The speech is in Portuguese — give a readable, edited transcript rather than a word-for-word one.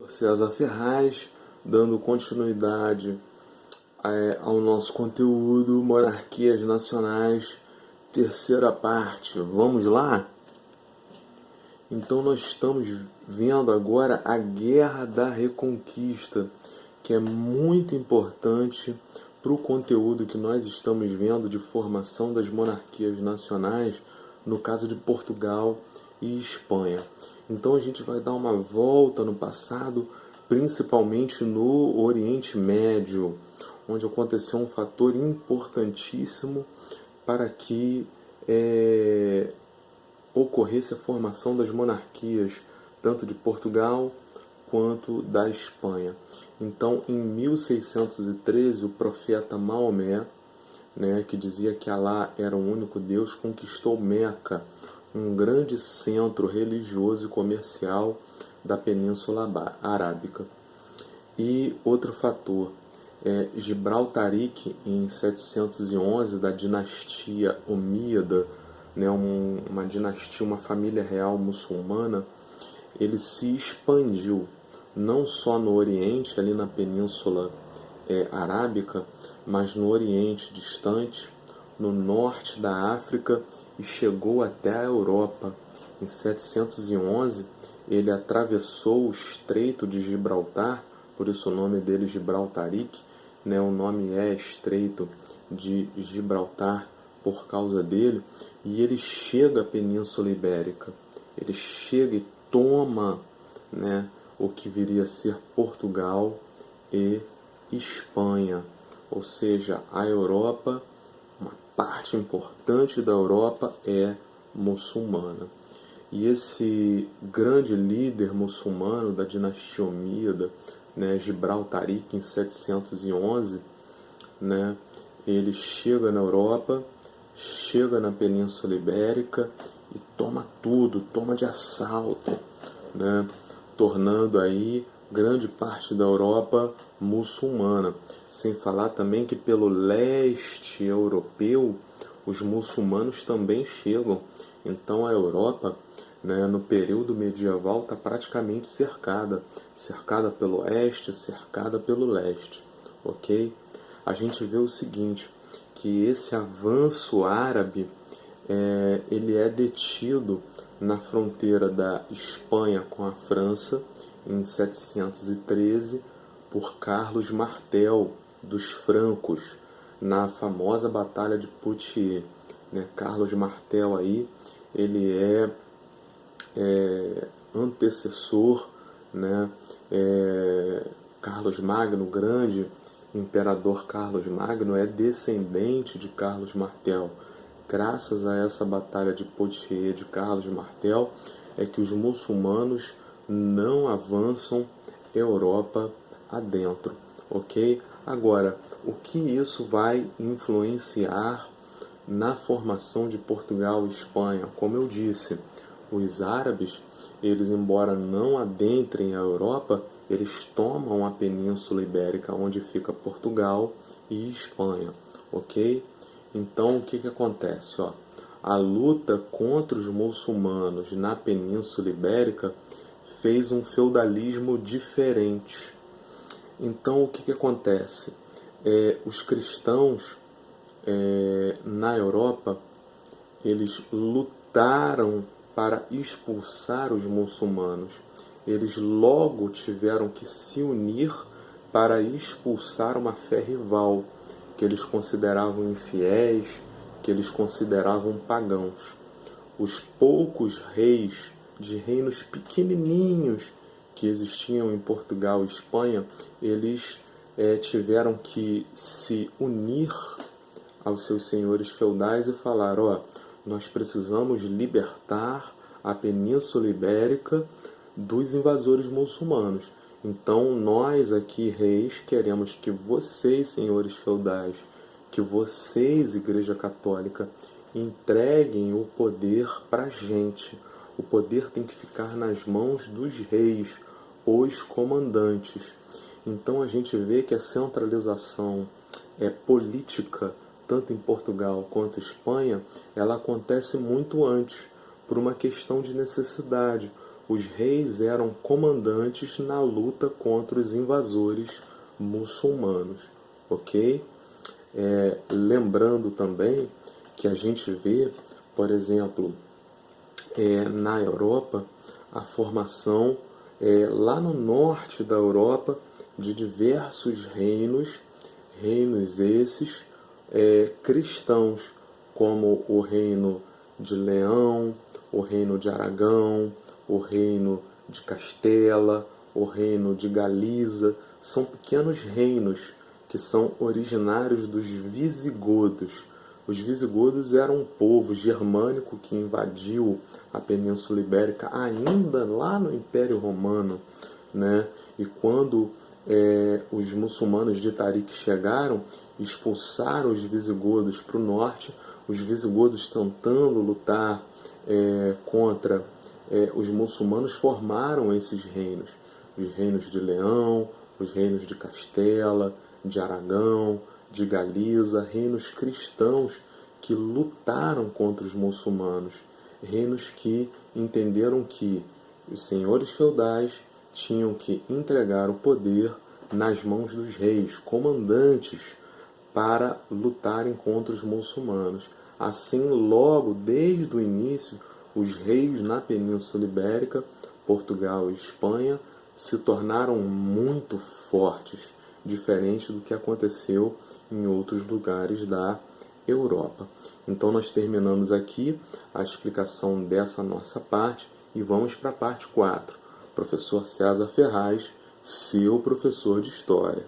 César Ferraz, dando continuidade ao nosso conteúdo Monarquias Nacionais, terceira parte. Vamos lá? Então nós estamos vendo agora a Guerra da Reconquista, que é muito importante para o conteúdo que nós estamos vendo de formação das monarquias nacionais, no caso de Portugal e Espanha. Então a gente vai dar uma volta no passado, principalmente no Oriente Médio, onde aconteceu um fator importantíssimo para que ocorresse a formação das monarquias, tanto de Portugal quanto da Espanha. Então, em 1613, o profeta Maomé, que dizia que Alá era o único Deus, conquistou Meca, um grande centro religioso e comercial da Península Arábica. E outro fator, Gibraltarique, em 711, da dinastia Omíada, uma dinastia, uma família real muçulmana, ele se expandiu não só no Oriente, ali na Península Arábica, mas no Oriente distante, no norte da África, e chegou até a Europa. Em 711, ele atravessou o Estreito de Gibraltar, por isso o nome dele Gibraltarique, o nome é Estreito de Gibraltar por causa dele, e ele chega à Península Ibérica. Ele chega e toma o que viria a ser Portugal e Espanha, ou seja, a Europa, uma parte importante da Europa é muçulmana. E esse grande líder muçulmano da dinastia Omíada, Gibraltarique, em 711, ele chega na Europa, chega na Península Ibérica e toma tudo, toma de assalto, tornando aí grande parte da Europa muçulmana. Sem falar também que pelo leste europeu os muçulmanos também chegam. Então a Europa, no período medieval, está praticamente cercada pelo oeste, cercada pelo leste, ok? A gente vê o seguinte, que esse avanço árabe ele é detido na fronteira da Espanha com a França, em 713, por Carlos Martel, dos francos, na famosa Batalha de Poitiers. Carlos Martel aí, ele é antecessor, Carlos Magno, o grande imperador Carlos Magno, é descendente de Carlos Martel. Graças a essa Batalha de Poitiers de Carlos Martel é que os muçulmanos não avançam Europa adentro, ok? Agora, o que isso vai influenciar na formação de Portugal e Espanha? Como eu disse, os árabes, eles, embora não adentrem a Europa, eles tomam a Península Ibérica, onde fica Portugal e Espanha, ok? Então, o que acontece? A luta contra os muçulmanos na Península Ibérica fez um feudalismo diferente. Então, o que acontece? Os cristãos na Europa, eles lutaram para expulsar os muçulmanos. Eles logo tiveram que se unir para expulsar uma fé rival, que eles consideravam infiéis, que eles consideravam pagãos. Os poucos reis de reinos pequenininhos que existiam em Portugal e Espanha, eles tiveram que se unir aos seus senhores feudais e falar: nós precisamos libertar a Península Ibérica dos invasores muçulmanos. Então nós aqui, reis, queremos que vocês, senhores feudais, que vocês, Igreja Católica, entreguem o poder para a gente. O poder tem que ficar nas mãos dos reis, os comandantes. Então a gente vê que a centralização política, tanto em Portugal quanto em Espanha, ela acontece muito antes, por uma questão de necessidade. os reis eram comandantes na luta contra os invasores muçulmanos, ok? Lembrando também que a gente vê, por exemplo, na Europa, a formação lá no norte da Europa de diversos reinos esses cristãos, como o reino de Leão, o reino de Aragão, o reino de Castela, o reino de Galiza. São pequenos reinos que são originários dos visigodos. Os visigodos eram um povo germânico que invadiu a Península Ibérica ainda lá no Império Romano, né? E quando os muçulmanos de Tariq chegaram, expulsaram os visigodos para o norte, os visigodos tentando lutar contra os muçulmanos, formaram esses reinos, os reinos de Leão, os reinos de Castela, de Aragão, de Galiza, reinos cristãos que lutaram contra os muçulmanos, reinos que entenderam que os senhores feudais tinham que entregar o poder nas mãos dos reis, comandantes, para lutarem contra os muçulmanos. Assim, logo desde o início, os reis na Península Ibérica, Portugal e Espanha, se tornaram muito fortes, diferente do que aconteceu em outros lugares da Europa. Então nós terminamos aqui a explicação dessa nossa parte e vamos para a parte 4. Professor César Ferraz, seu professor de História.